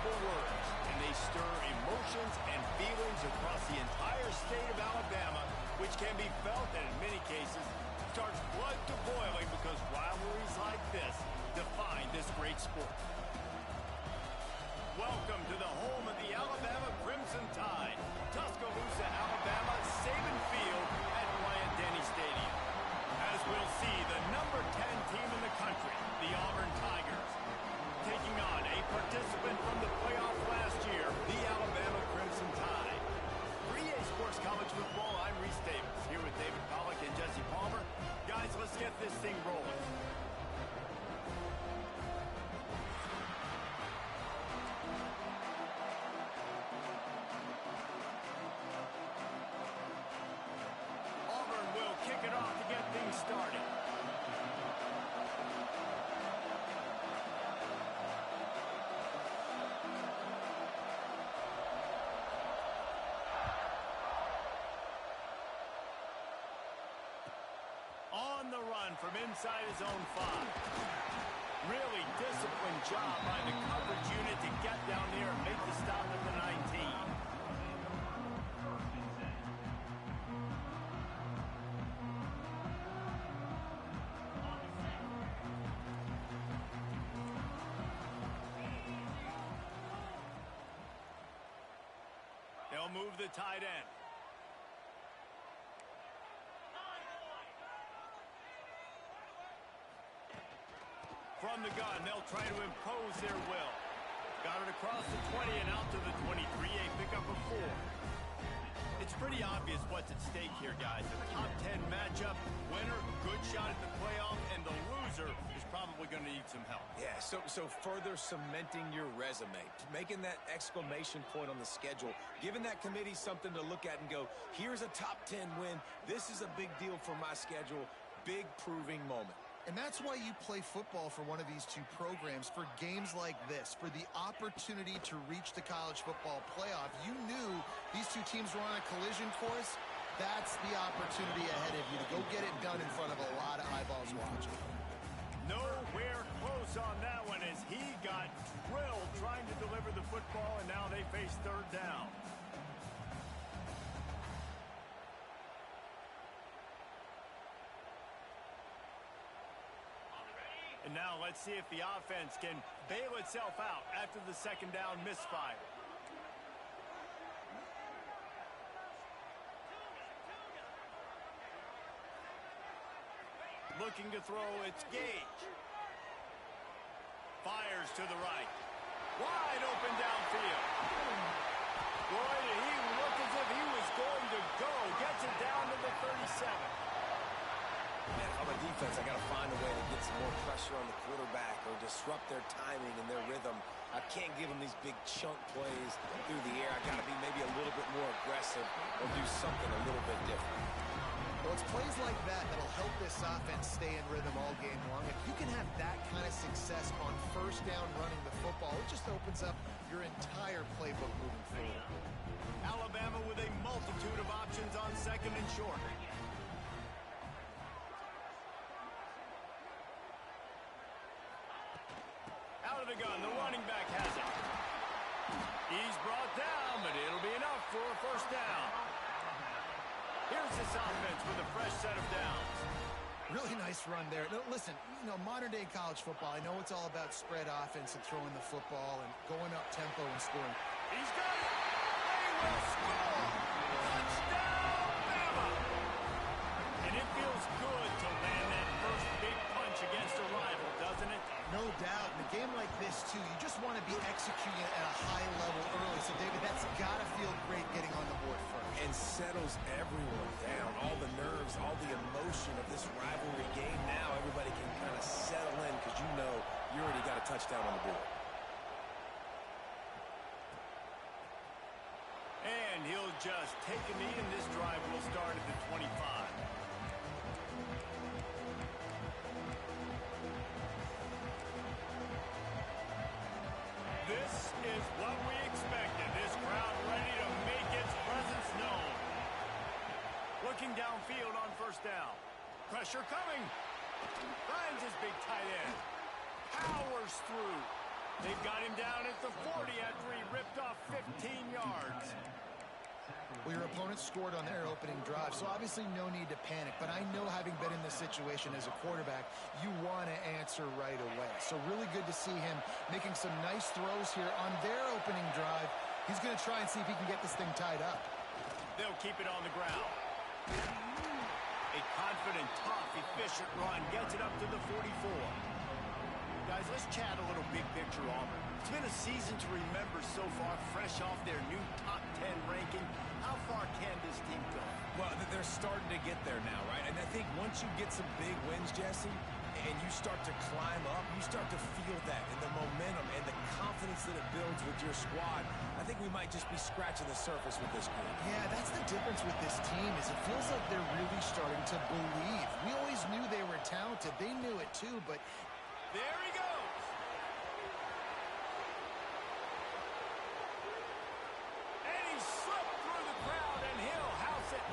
powerful words, and they stir emotions and feelings across the entire state of Alabama, which can be felt and in many cases starts blood to boiling because rivalries like this define this great sport. Welcome to the home of the Alabama Crimson Tide, Tuscaloosa, Alabama, Saban Field at Bryant-Denny Stadium. As we'll see, the number 10 team in the country, the Auburn Tigers, taking on a participant from the playoff last year, the Alabama Crimson Tide. For EA Sports College Football, I'm Reese Davis, here with David Pollack and Jesse Palmer. Guys, let's get this thing rolling. Auburn will kick it off to get things started. On the run from inside his own 5. Really disciplined job by the coverage unit to get down there and make the stop at the 19. They'll move the tight end. From the gun, they'll try to impose their will. Got it across the 20 and out to the 23, a pickup of 4. It's pretty obvious what's at stake here, guys. A top 10 matchup, winner, good shot at the playoff, and the loser is probably going to need some help. Yeah, so further cementing your resume, making that exclamation point on the schedule, giving that committee something to look at and go, here's a top 10 win. This is a big deal for my schedule. Big proving moment. And that's why you play football for one of these two programs, for games like this, for the opportunity to reach the college football playoff. You knew these two teams were on a collision course. That's the opportunity ahead of you to go get it done in front of a lot of eyeballs watching. Nowhere close on that one as he got drilled trying to deliver the football, and now they face third down. And now let's see if the offense can bail itself out after the second down misfire. Looking to throw, it's Gage. Fires to the right. Wide open downfield. Boy, did he look as if he was going to go. Gets it down to the 37. Man, on the defense, I got to find a way to get some more pressure on the quarterback or disrupt their timing and their rhythm. I can't give them these big chunk plays through the air. I got to be maybe a little bit more aggressive or do something a little bit different. Well, it's plays like that that'll help this offense stay in rhythm all game long. If you can have that kind of success on first down running the football, it just opens up your entire playbook moving forward. Alabama with a multitude of options on second and short. Out of the gun, the running back has it. He's brought down, but it'll be enough for a first down. Here's this offense with a fresh set of downs. Really nice run there. No, listen, modern-day college football, I know it's all about spread offense and throwing the football and going up tempo and scoring. He's got it. They will score. Touchdown, Bama. And it feels good to land that first big punch against a rival, doesn't it? No doubt. In a game like this, too, you just want to be executing at a high level early. So, David, that's got to feel great getting on the board first. And settles everyone down. All the nerves, all the emotion of this rivalry game. Now everybody can kind of settle in because you know you already got a touchdown on the board. And he'll just take a knee, and this drive will start at the 25. This is what we expected. This crowd ready to make its presence known. Looking downfield on first down. Pressure coming. Finds his big tight end. Powers through. They've got him down at the 40 after yards. Well, your opponent scored on their opening drive, so obviously no need to panic. But I know, having been in this situation as a quarterback, you want to answer right away. So really good to see him making some nice throws here on their opening drive. He's going to try and see if he can get this thing tied up. They'll keep it on the ground. A confident, tough, efficient run gets it up to the 44. Guys, let's chat a little big picture Auburn. It's been a season to remember so far, fresh off their new top 10 ranking. How far can this team go? Well, they're starting to get there now, right? And I think once you get some big wins, Jesse, and you start to climb up, you start to feel that and the momentum and the confidence that it builds with your squad. I think we might just be scratching the surface with this group. Yeah, that's the difference with this team, is it feels like they're really starting to believe. We always knew they were talented. They knew it too, but... There he goes. And he slipped through the crowd, and he'll house it.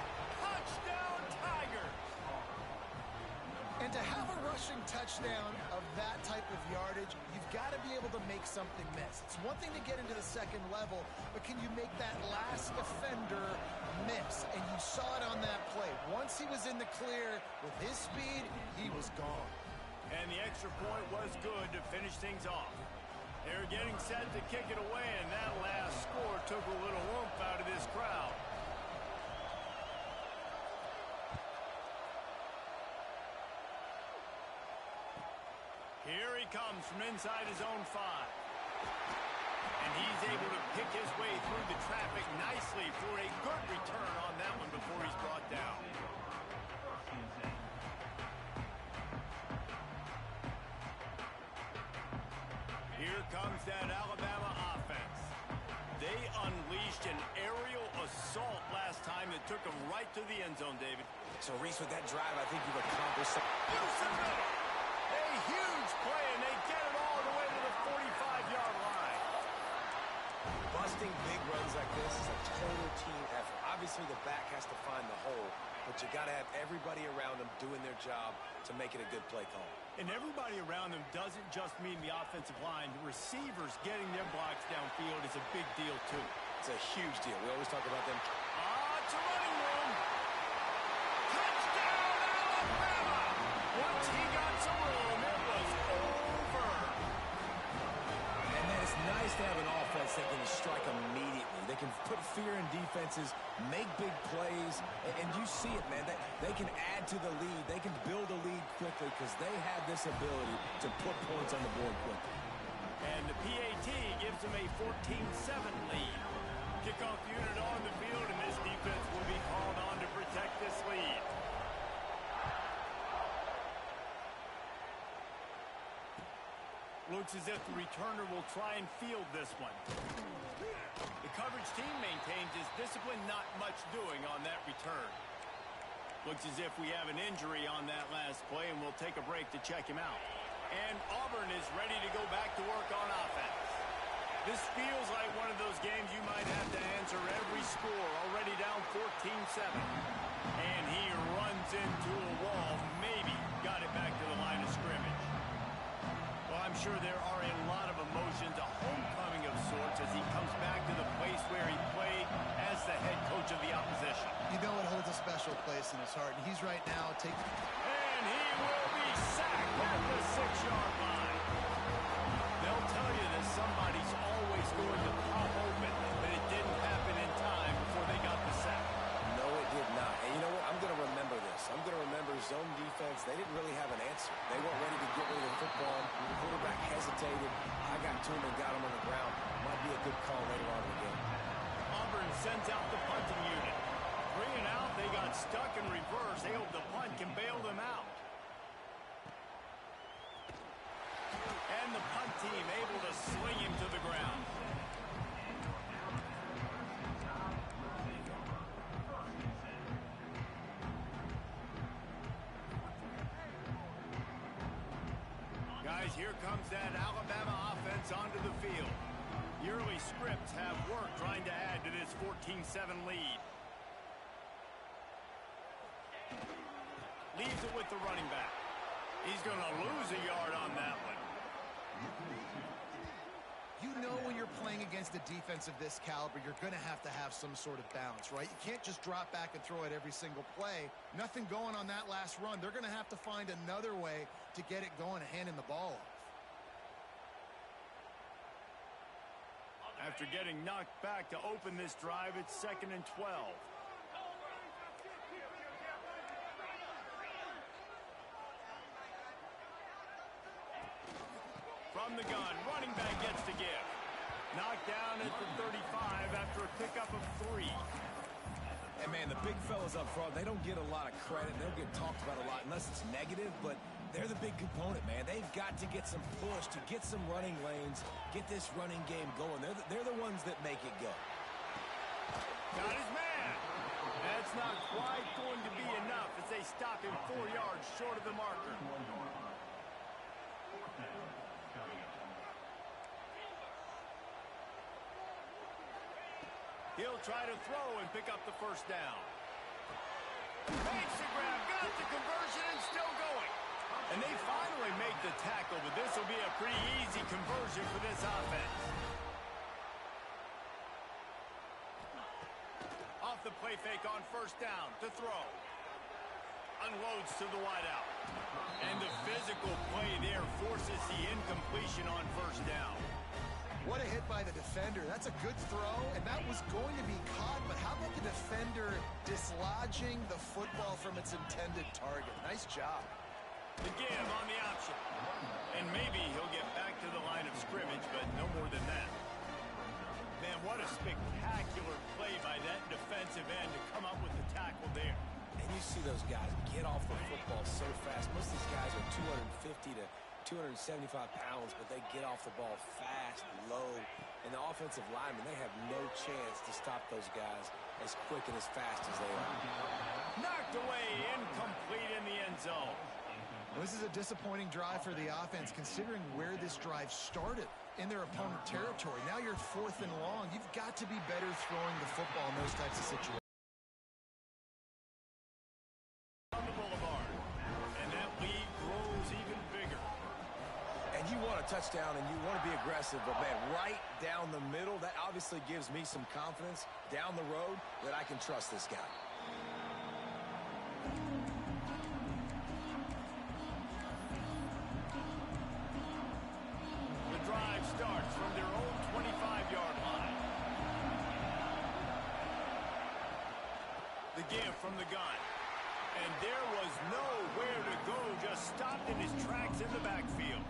Touchdown, Tigers. And to have a rushing touchdown of that type of yardage, you've got to be able to make something miss. It's one thing to get into the second level, but can you make that last defender miss? And you saw it on that play. Once he was in the clear with his speed, he was gone. And the extra point was good to finish things off. They're getting set to kick it away, and that last score took a little oomph out of this crowd. Here he comes from inside his own 5. And he's able to pick his way through the traffic nicely for a good return on that one before he's brought down. Here comes that Alabama offense. They unleashed an aerial assault last time that took them right to the end zone, David. So, Reese, with that drive, I think you've accomplished something. A huge play, and they get it all the way to the 45-yard line. Busting big runs like this is a total team effort. Obviously, the back has to find the hole, but you got to have everybody around them doing their job to make it a good play call. And everybody around them doesn't just mean the offensive line. The receivers getting their blocks downfield is a big deal, too. It's a huge deal. We always talk about them. It's a running room. Touchdown, Alabama! Once he got some room, it was over. And then it's nice to have an offense that can strike immediately. They can put fear in defenses, make big plays, and you see it, man. They can add to the lead. They can build a lead quickly because they have this ability to put points on the board quickly. And the PAT gives them a 14-7 lead. Kickoff unit on the field, and this defense will be called on to protect this lead. Looks as if the returner will try and field this one. The coverage team maintains his discipline, not much doing on that return. Looks as if we have an injury on that last play, and we'll take a break to check him out. And Auburn is ready to go back to work on offense. This feels like one of those games you might have to answer every score, already down 14-7. And he runs into a wall, maybe got it back to the line of scrimmage. Well, I'm sure there are a lot of emotions, a homecoming of sorts, as he comes back to the place where he played as the head coach of the opposition. You know it holds a special place in his heart, and he's right now taking... And he will be sacked at the 6-yard line. They'll tell you that somebody's always going to pop open, but it didn't happen in time before they got the sack. No, it did not. And you know what? I'm going to remember this. I'm going to remember zone defense. They didn't really have an answer. They weren't ready to get rid of the football. The quarterback hesitated. I got to him and got him on the ground. Might be a good call later on in the game. Auburn sends out the punting unit. 3 and out, they got stuck in reverse. They hope the punt can bail them out. And the punt team able to sling him to the ground. Guys, here comes that Alabama offense onto the field. The early scripts have worked trying to add to this 14-7 lead. Leaves it with the running back. He's going to lose a yard on that one. You know when you're playing against against a defense of this caliber, you're going to have some sort of balance, right? You can't just drop back and throw it every single play. Nothing going on that last run. They're going to have to find another way to get it going and handing the ball off. After getting knocked back to open this drive, it's 2nd and 12. From the gun, running back gets to give. Knocked down at the 35 after a pickup of 3. And, man, the big fellas up front, they don't get a lot of credit. They don't get talked about a lot unless it's negative, but they're the big component, man. They've got to get some push, to get some running lanes, get this running game going. They're the ones that make it go. Got his man. That's not quite going to be enough as they stop him 4 yards short of the marker. He'll try to throw and pick up the first down. Makes the grab, got the conversion, and still going. And they finally make the tackle, but this will be a pretty easy conversion for this offense. Off the play fake on first down to throw. Unloads to the wideout. And the physical play there forces the incompletion on first down. What a hit by the defender. That's a good throw, and that was going to be caught, but how about the defender dislodging the football from its intended target? Nice job. The give on the option. And maybe he'll get back to the line of scrimmage, but no more than that. Man, what a spectacular play by that defensive end to come up with the tackle there. And you see those guys get off the football so fast. Most of these guys are 250 to 275 pounds, but they get off the ball fast, low, and the offensive linemen, they have no chance to stop those guys as quick and as fast as they are. Knocked away, incomplete in the end zone. This is a disappointing drive for the offense, considering where this drive started in their opponent territory. Now you're 4th and long. You've got to be better throwing the football in those types of situations. On the boulevard, and that lead grows even bigger. And you want a touchdown and you want to be aggressive, but man, right down the middle, that obviously gives me some confidence down the road that I can trust this guy. The drive starts from their own 25-yard line. The give from the gun. And there was nowhere to go, just stopped in his tracks in the backfield.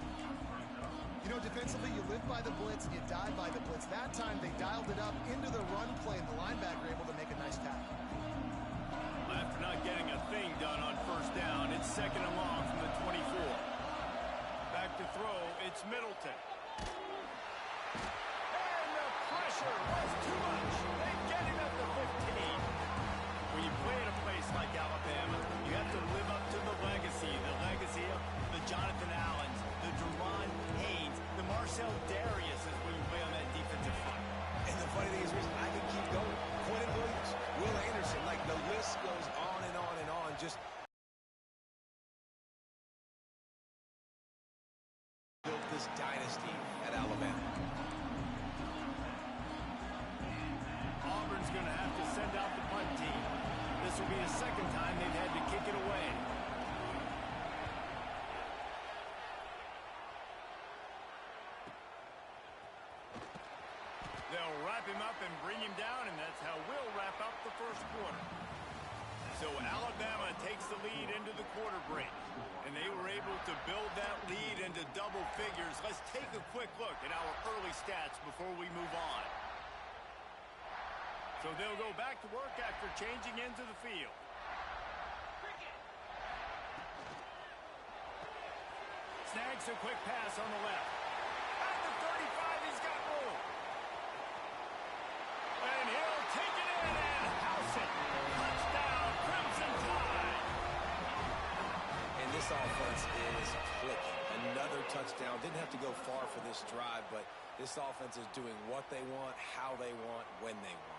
You know, defensively, you live by the blitz, you die by the blitz. That time, they dialed it up into the run play, and the linebacker able to make a nice tackle. After not getting a thing done on first down, it's 2nd and long from the 24. Back to throw, it's Middleton. And the pressure was too much. They get him at the 15. When you play at a place like Alabama, you have to live up to the legacy of the Jonathan Allens, the Jerron Haynes, the Marcel Darius is when you play on that defensive front. And the funny thing is, I can keep going. Quentin Williams, Will Anderson, like the list goes on and on and on. Just built this dynasty at Alabama. Auburn's going to have to send out the punt team. This will be the 2nd time they've had to kick it away. They'll wrap him up and bring him down, and that's how we'll wrap up the first quarter. So Alabama takes the lead into the quarter break, and they were able to build that lead into double figures. Let's take a quick look at our early stats before we move on. So they'll go back to work after changing into the field. Snags a quick pass on the left. At the 35, he's got room. And he'll take it in and house it. Touchdown, Crimson Tide. And this offense is clicking. Another touchdown. Didn't have to go far for this drive, but this offense is doing what they want, how they want, when they want.